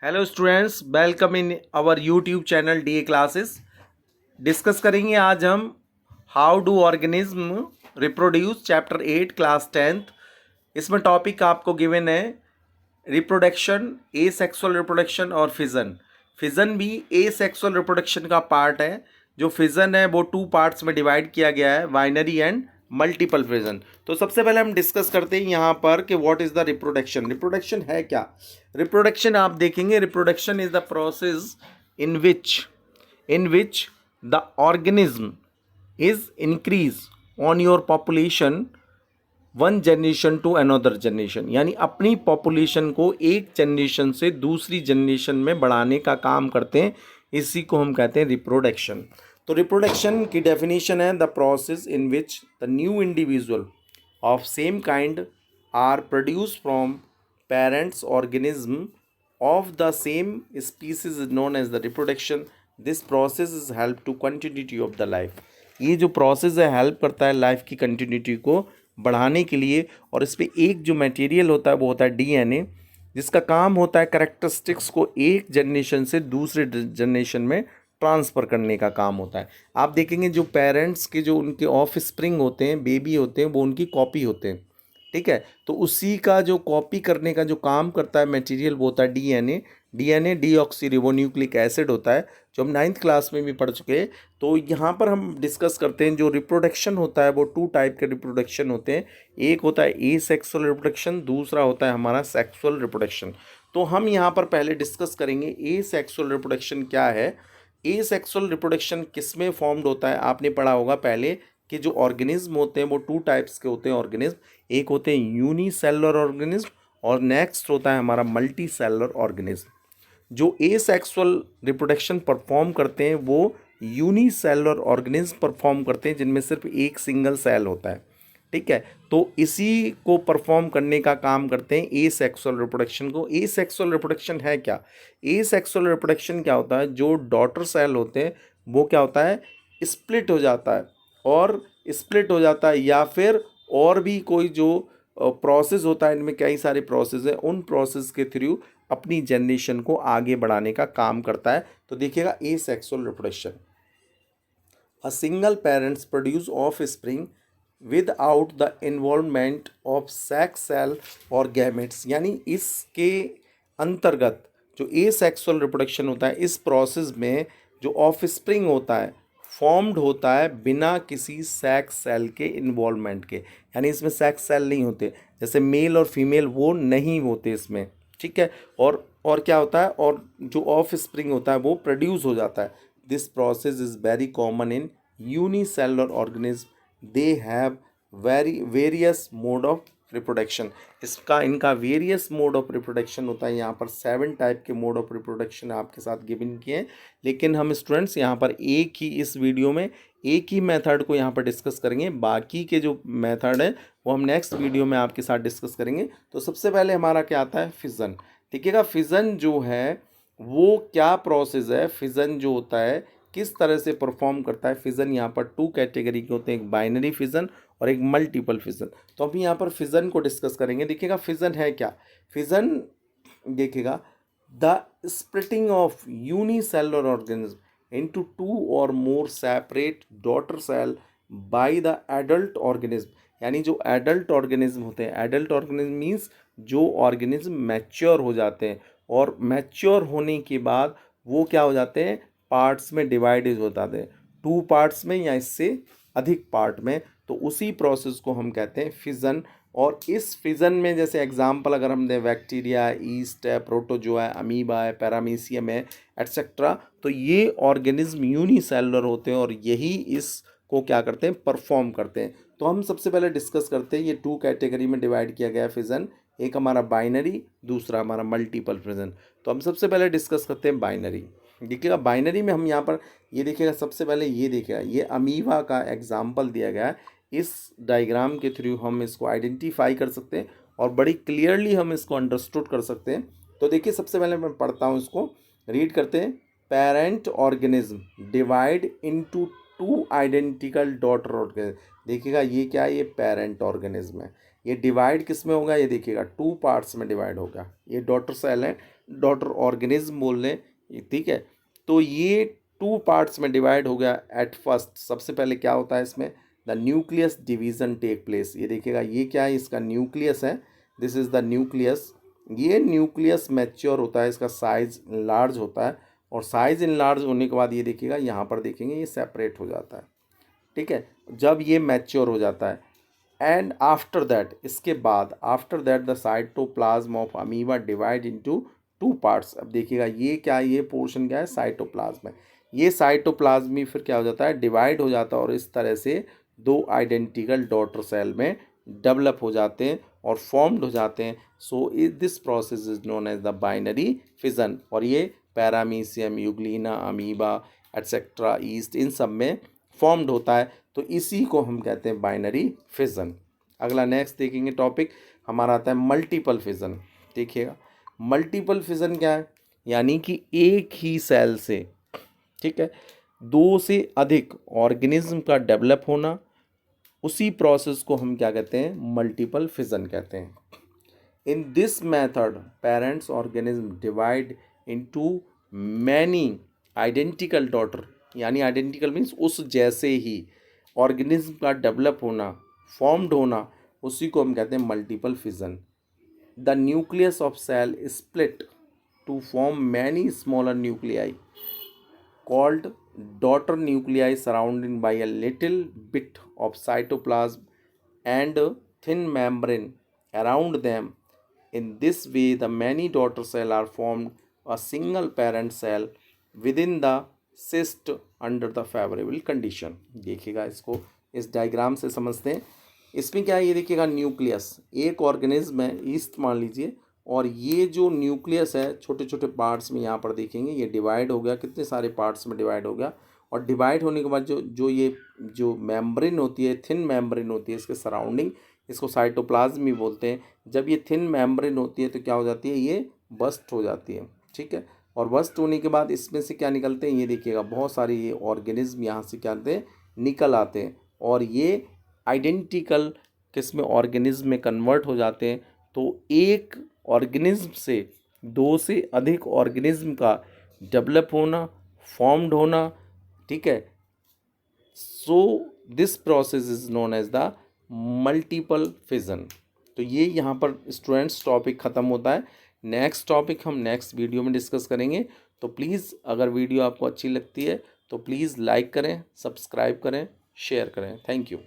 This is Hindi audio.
Hello students, welcome in our YouTube channel DA classes. Discuss करेंगे आज हम how do organism reproduce chapter 8 class 10th। इसमें टॉपिक आपको गिवन है रिप्रोडक्शन, ए सेक्सुअल रिप्रोडक्शन और फिजन। फिजन भी ए सेक्सुअल रिप्रोडक्शन का पार्ट है। जो फिजन है वो टू पार्ट्स में डिवाइड किया गया है, बाइनरी एंड मल्टीपल फिजन। तो सबसे पहले हम डिस्कस करते हैं यहाँ पर कि what is the reproduction. Reproduction है क्या? रिप्रोडक्शन आप देखेंगे, reproduction is the process in which the organism is increase on your population one generation to another generation, यानी अपनी पॉपुलेशन को एक जनरेशन से दूसरी जनरेशन में बढ़ाने का काम करते हैं। इसी को हम कहते हैं रिप्रोडक्शन। तो रिप्रोडक्शन की डेफिनेशन है the process in which the new individual of same kind are produce from parents organism of the same species is known as the reproduction. This process is help to continuity of the life. ये जो प्रोसेस है हेल्प करता है लाइफ की कंटिन्यूटी को बढ़ाने के लिए। और इस पे एक जो मटेरियल होता है वो होता है डीएनए, जिसका काम होता है कैरेक्टरिस्टिक्स को एक जनरेशन से दूसरे जनरेशन में ट्रांसफ़र करने का काम होता है। आप देखेंगे जो पेरेंट्स के जो उनके ऑफ स्प्रिंग होते हैं, बेबी होते हैं, वो उनकी कॉपी होते हैं। ठीक है, तो उसी का जो कॉपी करने का जो काम करता है मटेरियल वो होता है डीएनए। डीएनए डीऑक्सीरिबोन्यूक्लिक एसिड होता है, जो हम 9th क्लास में भी पढ़ चुके हैं। तो यहाँ पर हम डिस्कस करते हैं जो रिप्रोडक्शन होता है वो टू टाइप के रिप्रोडक्शन होते हैं। एक होता है ए सेक्सुअल रिप्रोडक्शन, दूसरा होता है हमारा सेक्सुअल रिप्रोडक्शन। तो हम यहाँ पर पहले डिस्कस करेंगे ए सेक्सुअल रिप्रोडक्शन क्या है। ए सेक्सुअल रिप्रोडक्शन किस में फॉर्म्ड होता है? आपने पढ़ा होगा पहले कि जो ऑर्गेनिज्म होते हैं वो टू टाइप्स के होते हैं ऑर्गेनिज्म। एक होते हैं यूनिसेलुलर ऑर्गेनिज्म और नेक्स्ट होता है हमारा मल्टी सेलुलर ऑर्गेनिज्म। जो ए सेक्सुअल रिप्रोडक्शन परफॉर्म करते हैं वो यूनिसेलुलर ऑर्गेनिज्म परफॉर्म करते हैं, जिनमें सिर्फ एक सिंगल सेल होता है। ठीक है, तो इसी को परफॉर्म करने का काम करते हैं ए सेक्सुअल रिप्रोडक्शन को। ए सेक्सुअल रिप्रोडक्शन है क्या? ए सेक्सुअल रिप्रोडक्शन क्या होता है? जो डॉटर सेल होते हैं वो क्या होता है, स्प्लिट हो जाता है। और स्प्लिट हो जाता है या फिर और भी कोई जो प्रोसेस होता है, इनमें कई सारे प्रोसेस हैं, उन प्रोसेस के थ्रू अपनी जनरेशन को आगे बढ़ाने का काम करता है। तो देखिएगा asexual reproduction, a single parents produce offspring without the involvement of sex cell और गैमेट्स। यानी इसके अंतर्गत जो ए सेक्सुअल रिप्रोडक्शन होता है, इस प्रोसेस में जो ऑफ स्प्रिंग होता है फॉर्म्ड होता है बिना किसी सेक्स सेल के इन्वॉल्वमेंट के। यानी इसमें सेक्स सेल नहीं होते, जैसे मेल और फीमेल वो नहीं होते इसमें। ठीक है, और क्या होता है, और जो ऑफ स्प्रिंग होता है वो प्रोड्यूस हो जाता है। This process is very common in unicellular organism. They have various mode of reproduction. इनका वेरियस मोड ऑफ रिप्रोडक्शन होता है। यहाँ पर 7 टाइप के मोड ऑफ रिप्रोडक्शन आपके साथ गिवन किए हैं, लेकिन हम स्टूडेंट्स यहाँ पर एक ही इस वीडियो में एक ही मेथड को यहाँ पर डिस्कस करेंगे। बाकी के जो मेथड है वो हम नेक्स्ट वीडियो में आपके साथ डिस्कस करेंगे। तो सबसे पहले हमारा क्या आता है, फिजन। देखिएगा फिजन जो है वो क्या प्रोसेस है, फिजन जो होता है किस तरह से परफॉर्म करता है। फिजन यहाँ पर 2 कैटेगरी के होते हैं, एक बाइनरी फिजन और एक मल्टीपल फिजन। तो हम यहाँ पर फिजन को डिस्कस करेंगे। देखिएगा फिजन है क्या। फिजन देखिएगा the splitting of unicellular organism into 2 और more separate daughter cell by the adult organism. यानी जो एडल्ट ऑर्गेनिज्म होते हैं, एडल्ट ऑर्गेनिज्म मीन्स जो ऑर्गेनिज्म मैच्योर हो जाते हैं, और मैच्योर होने के बाद वो क्या हो जाते हैं, पार्ट्स में डिवाइड हो जाते हैं, 2 पार्ट्स में या इससे अधिक पार्ट में। तो उसी प्रोसेस को हम कहते हैं फिजन। और इस फिजन में जैसे एग्जांपल अगर हम दें, बैक्टीरिया है, ईस्ट है, प्रोटोजोआ है, अमीबा है, पैरामीशियम है, एट्सेट्रा। तो ये ऑर्गेनिज्म यूनिसेलुलर होते हैं और यही इसको क्या करते हैं, परफॉर्म करते हैं। तो हम सबसे पहले डिस्कस करते हैं, ये 2 कैटेगरी में डिवाइड किया गया है फिजन। एक हमारा बाइनरी, दूसरा हमारा मल्टीपल फिजन। तो हम सबसे पहले डिस्कस करते हैं बाइनरी। देखिएगा बाइनरी में हम यहाँ पर ये देखिएगा, सबसे पहले ये देखिएगा, ये अमीबा का एग्जाम्पल दिया गया है। इस डायग्राम के थ्रू हम इसको आइडेंटिफाई कर सकते हैं और बड़ी क्लियरली हम इसको अंडरस्टूड कर सकते हैं। तो देखिए सबसे पहले मैं पढ़ता हूँ, इसको रीड करते हैं। Parent organism divide into 2 identical daughter organism. देखिएगा ये क्या है, ये पेरेंट ऑर्गेनिज्म है। ये डिवाइड किस में होगा, ये देखिएगा 2 पार्ट्स में डिवाइड होगा। ये डॉटर सेल है, डॉटर ऑर्गेनिज्म बोल लें, ठीक है। तो ये 2 पार्ट्स में डिवाइड हो गया एट फर्स्ट। सबसे पहले क्या होता है इसमें, the nucleus division take place. ये देखिएगा ये क्या है, इसका न्यूक्लियस है, दिस इज द न्यूक्लियस। ये न्यूक्लियस मैच्योर होता है, इसका साइज लार्ज होता है, और साइज इन लार्ज होने के बाद ये देखिएगा यहाँ पर देखेंगे ये सेपरेट हो जाता है, ठीक है, जब ये मैच्योर हो जाता है। एंड आफ्टर दैट, इसके बाद after that the cytoplasm of amoeba divide into 2 parts. अब देखिएगा ये क्या है, ये पोर्शन क्या है, साइटोप्लाज्म है। ये साइटोप्लाज्म ही फिर क्या हो जाता है, डिवाइड हो जाता है, और इस तरह से 2 आइडेंटिकल डॉटर सेल में डेवलप हो जाते हैं और फॉर्म्ड हो जाते हैं। So this process is known as the binary fission. और ये paramecium, euglena, amoeba etcetera, yeast, इन सब में फॉर्म्ड होता है। तो इसी को हम कहते हैं बाइनरी फिजन। अगला नेक्स्ट देखेंगे टॉपिक हमारा आता है मल्टीपल फिजन। देखिएगा मल्टीपल फिजन क्या है, यानी कि एक ही सेल से, ठीक है, 2 से अधिक ऑर्गेनिज्म का डेवलप होना, उसी प्रोसेस को हम क्या कहते हैं, मल्टीपल फिजन कहते हैं। In this method parents organism divide into many identical daughter, यानी आइडेंटिकल मीन्स उस जैसे ही ऑर्गेनिज्म का डेवलप होना, फॉर्म्ड होना, उसी को हम कहते हैं multiple fission. The nucleus of cell split to form many smaller nuclei called daughter nuclei surrounded by a little bit of cytoplasm and a thin membrane around them. In this way, the many daughter cells are formed a single parent cell within the cyst under the favorable condition. देखिएगा इसको इस डायग्राम से समझते हैं। इसमें क्या है, ये देखिएगा न्यूक्लियस, एक ऑर्गेनिज्म है, ईस्ट मान लीजिए, और ये जो न्यूक्लियस है छोटे छोटे पार्ट्स में यहाँ पर देखेंगे ये डिवाइड हो गया, कितने सारे पार्ट्स में डिवाइड हो गया। और डिवाइड होने के बाद ये जो मेम्ब्रेन होती है, थिन मेम्ब्रेन होती है इसके सराउंडिंग, इसको साइटोप्लाज्म भी बोलते हैं। जब ये थिन मेम्ब्रेन होती है तो क्या हो जाती है, ये बस्ट हो जाती है, ठीक है। और बस्ट होने के बाद इसमें से क्या निकलते हैं, ये देखिएगा बहुत सारे ये ऑर्गेनिज्म यहाँ से क्या आते हैं, निकल आते हैं, और ये आइडेंटिकल किस में, ऑर्गेनिज्म में कन्वर्ट हो जाते हैं। तो एक ऑर्गेनिज्म से 2 से अधिक ऑर्गेनिज्म का डेवलप होना, फॉर्म्ड होना, ठीक है। So this process is known as the multiple fission. तो ये यहाँ पर स्टूडेंट्स टॉपिक ख़त्म होता है। नेक्स्ट टॉपिक हम नेक्स्ट वीडियो में डिस्कस करेंगे। तो प्लीज़ अगर वीडियो आपको अच्छी लगती है तो प्लीज़ लाइक करें, सब्सक्राइब करें, शेयर करें। Thank you.